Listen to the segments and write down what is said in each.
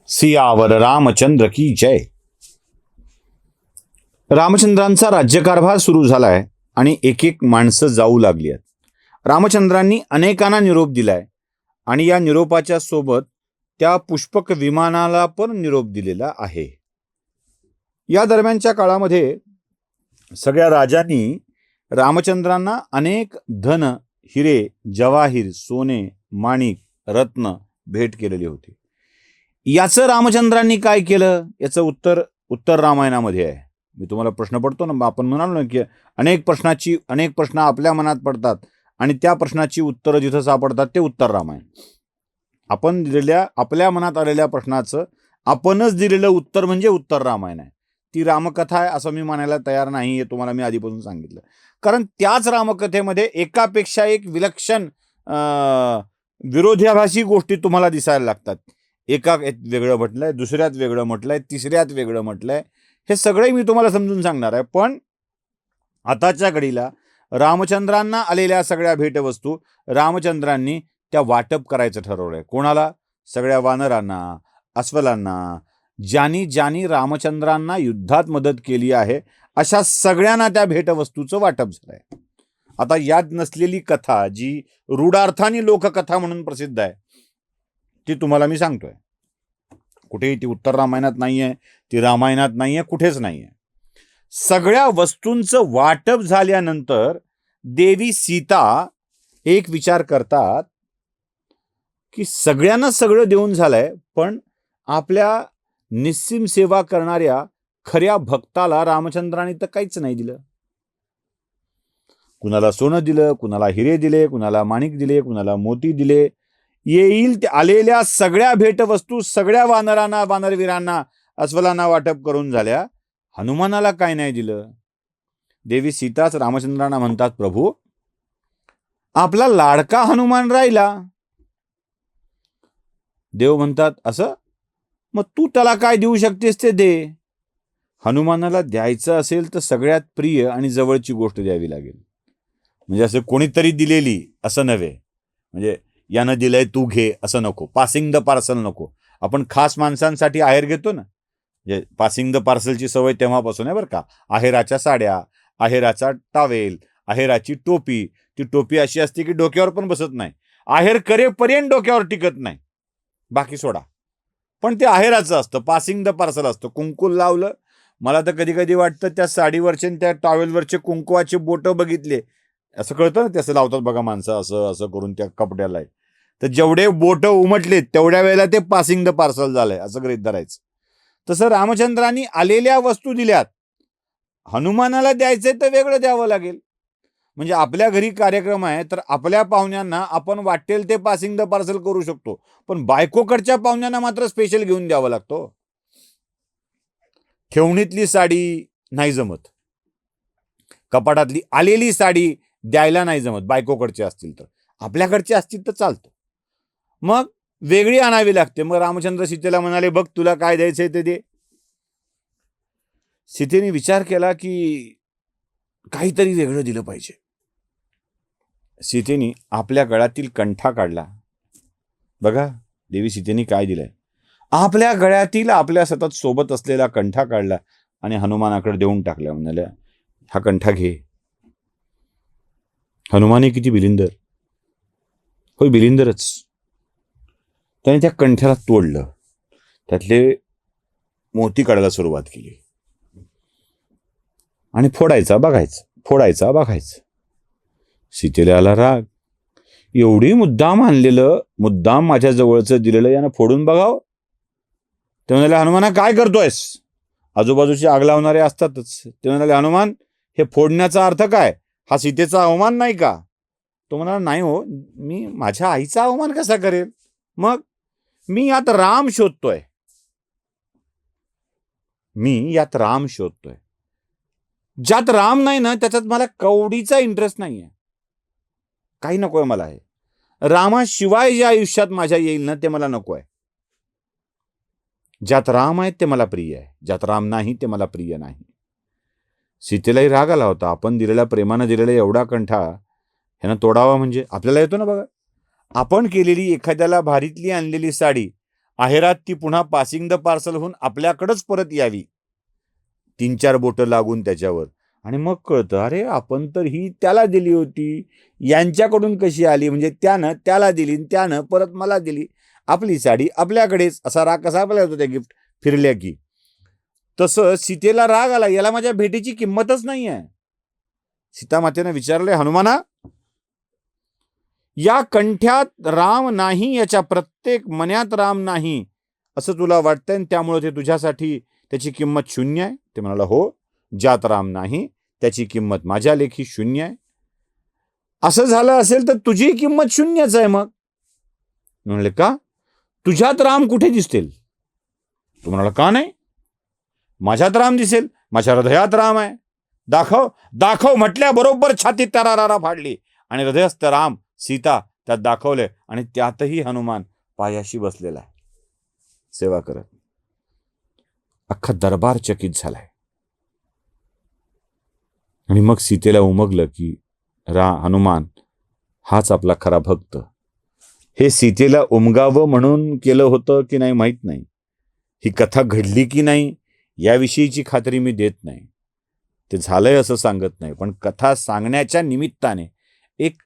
सियावर रामचंद्र की जय. रामचंद्रांचा राज्यकारभार सुरू झालाय आणि एक एक माणसं जाऊ लागली आहेत. रामचंद्रांनी अनेकांना निरोप दिलाय आणि या निरोपाच्या सोबत त्या पुष्पक विमानाला पण निरोप दिलेला आहे. या दरम्यानच्या काळामध्ये सगळ्या राजांनी रामचंद्रांना अनेक धन, हिरे, जवाहीर, सोने, माणिक, रत्न भेट केलेली होती. याचं रामचंद्रांनी काय केलं याचं उत्तर रामायणामध्ये आहे. मी तुम्हाला प्रश्न पडतो ना, आपण म्हणालो ना की अनेक प्रश्न आपल्या मनात पडतात आणि त्या प्रश्नाची उत्तरं जिथं सापडतात ते उत्तर रामायण. आपण दिलेल्या आपल्या मनात आलेल्या प्रश्नाचं आपणच दिलेलं उत्तर म्हणजे उत्तर रामायण आहे. ती रामकथा आहे असं मी मानायला तयार नाही, हे तुम्हाला मी आधीपासून सांगितलं. कारण त्याच रामकथेमध्ये एकापेक्षा एक विलक्षण विरोधाभासी गोष्टी तुम्हाला दिसायला लागतात. एका वेगळं म्हटलंय, दुसऱ्यात वेगळं म्हटलंय, तिसऱ्यात वेगळं म्हटलंय. हे सगळे मी तुम्हाला समजून सांगणार आहे. पण आताच्या घडीला रामचंद्रांना आलेल्या सगळ्या भेटवस्तू रामचंद्रांनी त्या वाटप करायचं ठरवलंय. कोणाला? सगळ्या वानरांना, अस्वलांना, ज्यांनी रामचंद्रांना युद्धात मदत केली आहे अशा सगळ्यांना त्या भेटवस्तूचं वाटप झालंय. आता यात नसलेली कथा, जी रूढार्थाने लोककथा म्हणून प्रसिद्ध आहे, ती तुम्हाला मी सांगतोय. कुठेही ती उत्तर रामायणात नाहीये, ती रामायणात नाहीये, कुठेच नाहीये. सगळ्या वस्तूंचं वाटप झाल्यानंतर देवी सीता एक विचार करतात की सगळ्यांना सगळं देऊन झालंय, पण आपल्या निस्सीम सेवा करणाऱ्या खऱ्या भक्ताला रामचंद्रांनी तर काहीच नाही दिलं. कुणाला सोनं दिलं, कुणाला हिरे दिले, कुणाला माणिक दिले, कुणाला मोती दिले. येईल आलेल्या सगळ्या भेटवस्तू सगळ्या वानरांना, वानरवीरांना, अस्वलांना वाटप करून झाल्या. हनुमानाला काय नाही दिलं. देवी सीताच रामचंद्रांना म्हणतात, प्रभू आपला लाडका हनुमान राहिला. देव म्हणतात, असं? मग तू त्याला काय देऊ शकतेस ते दे. हनुमानाला द्यायचं असेल तर सगळ्यात प्रिय आणि जवळची गोष्ट द्यावी लागेल. म्हणजे असं कोणीतरी दिलेली असं नव्हे, म्हणजे यानं दिलंय तू घे असं नको. पासिंग द पार्सल नको. आपण खास माणसांसाठी आहेर घेतो ना, म्हणजे पासिंग द पार्सलची सवय तेव्हापासून आहे बरं का. आहेराच्या साड्या, आहेराचा टावेल, आहेराची टोपी. ती टोपी अशी असते की डोक्यावर पण बसत नाही, आहेर करेपर्यंत डोक्यावर टिकत नाही, बाकी सोडा. पण ते आहेराचं असतं, पासिंग द पार्सल असतं. कुंकू लावलं. मला तर कधी कधी वाटतं त्या साडीवरचे त्या टॉवेलवरचे कुंकुवाचे बोटं बघितले, असं कळतं ना, त्याचं लावतात बघा माणसं, असं असं करून त्या कपड्याला. तर जेवढे बोटं उमटले तेवढ्या वेळेला ते पासिंग द पार्सल झालंय असं गृहीत धरायचं. तसं रामचंद्रांनी आलेल्या वस्तू दिल्यात. हनुमानाला द्यायचंय तर वेगळं द्यावं लागेल. म्हणजे आपल्या घरी कार्यक्रम आहे तर आपल्या पाहुण्यांना आपण वाटेल ते पासिंग द पार्सल करू शकतो, पण बायकोकडच्या पाहुण्यांना मात्र स्पेशल घेऊन द्यावं लागतो. ठेवणीतली साडी नाही जमत, कपाटातली आलेली साडी द्यायला नाही जमत. बायकोकडचे असतील तर, आपल्याकडचे असतील तर चालतं. मग वेगळी आणावी लागते. मग रामचंद्र सीतेला म्हणाले, बघ तुला काय द्यायचंय ते दे. सीतेने विचार केला की काहीतरी वेगळं दिलं पाहिजे. सीतेने आपल्या गळ्यातील कंठा काढला. बघा देवी सीतेने काय दिलंय. आपल्या गळ्यातील आपल्या सतत सोबत असलेला कंठा काढला आणि हनुमानाकडे देऊन टाकला. म्हणाल्या, हा कंठा घे. हनुमाने किती बिलिंदर, होय बिलिंदरच. त्याने त्या कंठ्याला तोडलं, त्यातले मोती काढायला सुरुवात केली आणि फोडायचा बघायचं. सीतेला आला राग. एवढी मुद्दाम आणलेलं, मुद्दाम माझ्या जवळचं दिलेलं यानं फोडून बघावं. ते म्हणाले, हनुमाना काय करतोयस? आजूबाजूचे आग लावणारे असतातच. ते म्हणाले, हनुमान हे फोडण्याचा अर्थ काय? हा सीतेचा अवमान नाही का? तो म्हणाला, नाही हो, मी माझ्या आईचा अवमान कसा करेल? मग मी यात राम शोधतोय. ज्यात राम नाही ना त्याच्यात मला कवडीचा इंटरेस्ट नाहीये. काही नकोय मला. हे रामाशिवाय जे आयुष्यात माझ्या येईल ना ते मला नको आहे. ज्यात राम आहे ते मला प्रिय आहे, ज्यात राम नाही ते मला प्रिय नाही. सीतेलाही राग आला होता. आपण दिलेल्या, प्रेमानं दिलेला एवढा कंठा ह्यानं तोडावा म्हणजे आपल्याला येतो ना बघा. आपण केलेली एखाद्याला भारीतली आणलेली साडी आहेरात ती पुन्हा पासिंग द पार्सल होऊन आपल्याकडंच परत यावी. 3-4 बोटं लागून त्याच्यावर. आणि मग कळतं, अरे आपण तर ही त्याला दिली होती, यांच्याकडून कशी आली, म्हणजे त्यानं त्याला दिली, त्यानं परत मला दिली, आपली साडी आपल्याकडेच, असा राग कसा आपल्याला होतो त्या गिफ्ट फिरल्या की. तसं सीतेला राग आला, याला माझ्या भेटीची किंमतच नाही आहे. सीतामातेनं विचारले, हनुमाना, या कंठ्यात राम नाही, याच्या प्रत्येक मन्यात राम नाही, असं तुला वाटतंय, त्यामुळे ते तुझ्यासाठी त्याची किंमत शून्य आहे? ते म्हणाला, हो, ज्यात राम नाही त्याची किंमत माझ्या लेखी शून्य आहे. असं झालं असेल तर तुझी किंमत शून्यच आहे. मग म्हणले, का? तुझ्यात राम कुठे दिसतील? तू म्हणाला, का नाही, माझ्यात राम दिसेल, माझ्या हृदयात राम आहे. दाखव दाखव म्हटल्याबरोबर छातीत तरारारा फाडली आणि हृदयस्थ राम सीता त्यात दाखवले, आणि त्यातही हनुमान पायाशी बसलेला आहे सेवा करत. अख्खा दरबार चकित झालाय. आणि मग सीतेला उमगलं की हनुमान हाच आपला खरा भक्त. हे सीतेला उमगावं म्हणून केलं होतं की नाही माहीत नाही, ही कथा घडली की नाही याविषयीची खात्री मी देत नाही, ते झालंय असं सांगत नाही, पण कथा सांगण्याच्या निमित्ताने एक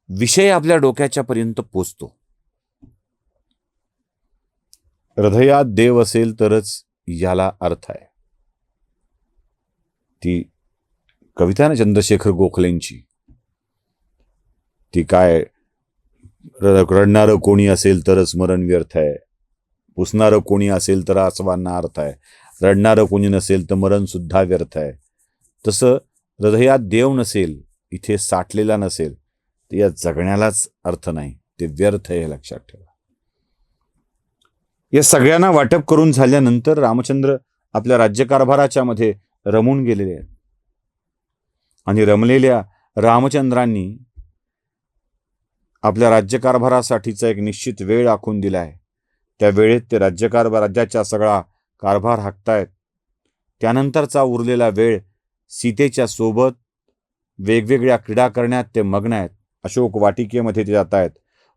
विषय आपल्या डोक्याच्या पर्यंत पोचतो. हृदयात देव असेल तरच याला अर्थ आहे. ती कविता ना चंद्रशेखर गोखलेंची, ती काय, रडणारं कोणी असेल तरच मरण व्यर्थ आहे, पुसणारं कोणी असेल तर आसवांना अर्थ आहे, रडणारं कोणी नसेल तर मरण सुद्धा व्यर्थ आहे. तसं हृदयात देव नसेल, इथे साठलेला नसेल, तर या जगण्यालाच अर्थ नाही, ते व्यर्थ आहे, हे लक्षात ठेवा. या सगळ्यांना वाटप करून झाल्यानंतर रामचंद्र आपल्या राज्यकारभाराच्या मध्ये रमून गेलेले आहेत. आणि रमलेल्या रामचंद्रांनी आपल्या राज्यकारभारासाठीचा एक निश्चित वेळ आखून दिला आहे. त्या वेळेत ते राज्याचा सगळा कारभार हाकतायत. त्यानंतरचा उरलेला वेळ सीतेच्या सोबत वेगवेगळ्या क्रीडा करण्यात ते मग्न आहेत. अशोक वाटिकेमध्ये ते जात आहेत,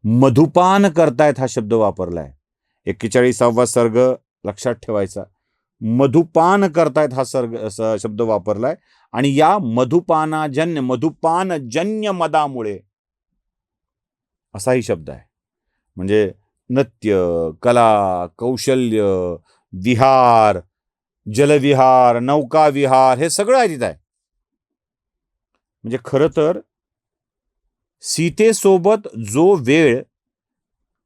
मधुपान करतायत हा शब्द वापरलाय. 41वा सर्ग लक्षात ठेवायचा. मधुपान करतायत हा शब्द वापरलाय. आणि या मधुपानजन्य मदामुळे असाही शब्द आहे. म्हणजे नृत्य, कला, कौशल्य, विहार, जलविहार, नौकाविहार, हे सगळं आहे तिथं आहे. म्हणजे खरं तर सीतेसोबत जो वेळ,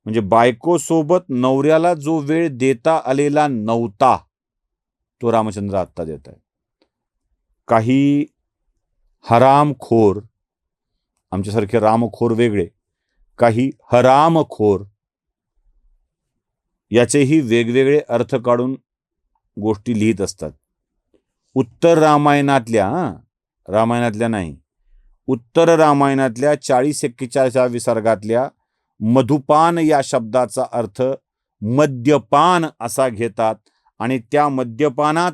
म्हणजे बायकोसोबत नवऱ्याला जो वेळ देता आलेला नव्हता, तो रामचंद्र आत्ता देत आहे. काही हरामखोर, आमच्यासारखे रामखोर वेगळे, काही हरामखोर, याचेही वेगवेगळे अर्थ काढून गोष्टी लिहित असतात. उत्तर रामायणातल्या नाही, उत्तर रामायणातल्या 40-41 विसर्गातल्या मधुपान या शब्दाचा अर्थ मद्यपान असा घेतात. आणि त्या मद्यपानात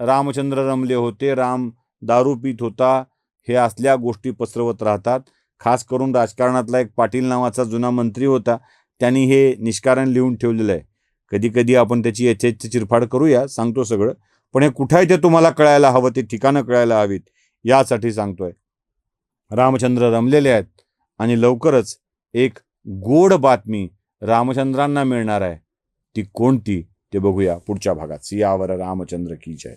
रामचंद्र रमले होते, राम दारू पित होता, हे असल्या गोष्टी पसरवत राहतात. खास करून राजकारणातला एक पाटील नावाचा जुना मंत्री होता, त्यांनी हे निष्कारण लिहून ठेवलेलं आहे. कधी कधी आपण त्याची यथेच्छ चिरफाड करूया, सांगतो सगळं, पण हे कुठं आहे ते तुम्हाला कळायला हवं, ते ठिकाणं कळायला हवीत, यासाठी सांगतोय. रामचंद्र रमलेले आहेत आणि लवकरच एक गोड बातमी रामचंद्रांना मिळणार आहे. ती कोणती ते बघूया पुढच्या भागात. सियावर रामचंद्र की जय.